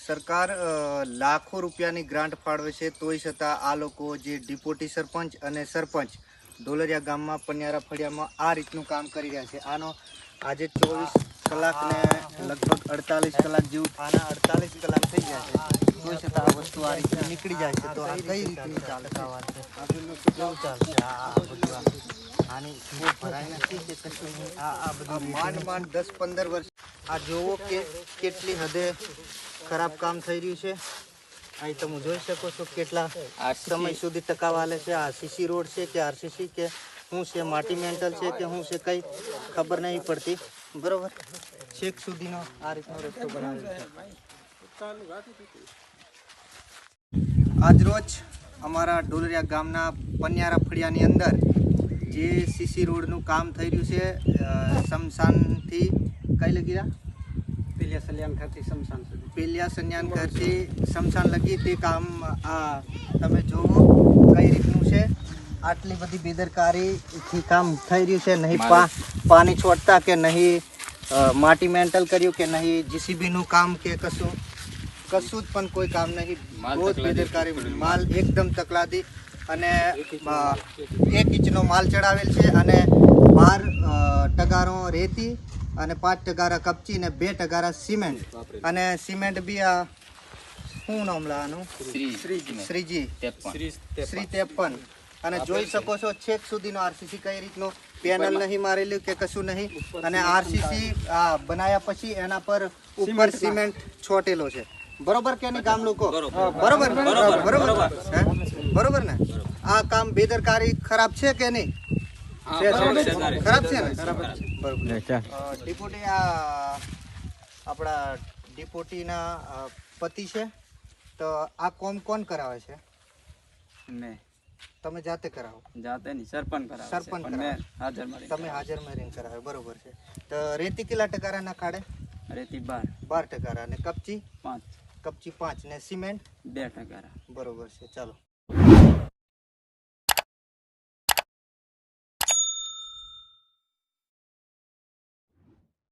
સરકાર લાખો રૂપિયાની ગ્રાન્ટ ફાળવે છે, તોય છતાં આ લોકો જે ડિપ્યુટી સરપંચ અને સરપંચ ઢોલરિયા ગામમાં પન્યારા ફળિયામાં આ રીતનું કામ કરી રહ્યા છે. આનો આજે 24 કલાક ને લગભગ 48 કલાક જેવું આના 48 કલાક થઈ ગયા છે, તોય છતાં આ વસ્તુ આ રીતે નીકળી જાય છે. તો આ કઈ રીતની ચાલતા વાત છે, કેવું ચાલશે આ બધું? આની કોઈ ભરાઈ નથી કે કશું નહીં. આ બધું માંડ 10-15 વર્ષ આ જોવો કે કેટલી હદે ખરાબ કામ થઈ રહ્યું છે. અહીં તમે જોઈ શકો છો કેટલા સમય સુધી ટકાવાલે છે. આરસીસી રોડ છે કે આરસીસી કે શું છે, માટી મેન્ટલ છે કે શું છે, કઈ ખબર નહીં પડતી. બરોબર, છેક સુધીનો આ રીતનો રસ્તો બનાવેલો છે. આજરોજ અમારા ઢોલરિયા ગામના પન્યારા ફળિયાની અંદર જે સીસી રોડનું કામ થઈ રહ્યું છે, શમશાનથી કઈ લગી રહ્યા પેલિયા સન્યાન ઘરથી શમશાન લગી તે કામ આ તમે જોવો કઈ રીતનું છે. આટલી બધી બેદરકારીથી કામ થઈ રહ્યું છે. નહીં પાણી છોડતા કે નહીં માટી મેન્ટલ કર્યું કે નહીં જીસીબીનું કામ કે કશું જ પણ કોઈ કામ નહીં. બહુ જ બેદરકારી. માલ એકદમ તકલાદી અને 1 ઇંચનો માલ ચડાવેલ છે અને 12 ટગારો રેતી અને 5 ટગારા કપચી ને 2 ટગારા સિમેન્ટ. અને સિમેન્ટ બી આ શું નામ લાવવાનું? શ્રી 53. અને જોઈ શકો છો છેક સુધીનો આરસીસી કઈ રીતનો પેનલ નહીં મારેલું કે કશું નહીં. અને આરસીસી બનાવ્યા પછી એના પર ઉપર સિમેન્ટ છોટેલો છે. બરોબર કે નહીં ગામ લોકો? બરોબર ને? આ કામ બેદરકારી ખરાબ છે કે નહીં? ખરાબ છે ને? ડિપ્યુટી આપણા ડિપ્યુટીના પતિ છે, તો આ કોમ કોણ કરાવે છે? મેં. તમે જાતે કરાવો? જાતે નહીં, સરપંચ કરાવે. સરપંચ તમે હાજરમાં રહીને કરાવે. બરોબર છે. તો રેતી કેટલા ટકારા ના કાઢે? રેતી 12 ટકારા અને કપચી 5 કપચી 5 ને સિમેન્ટ 2 ટકારા. બરોબર છે. ચાલો.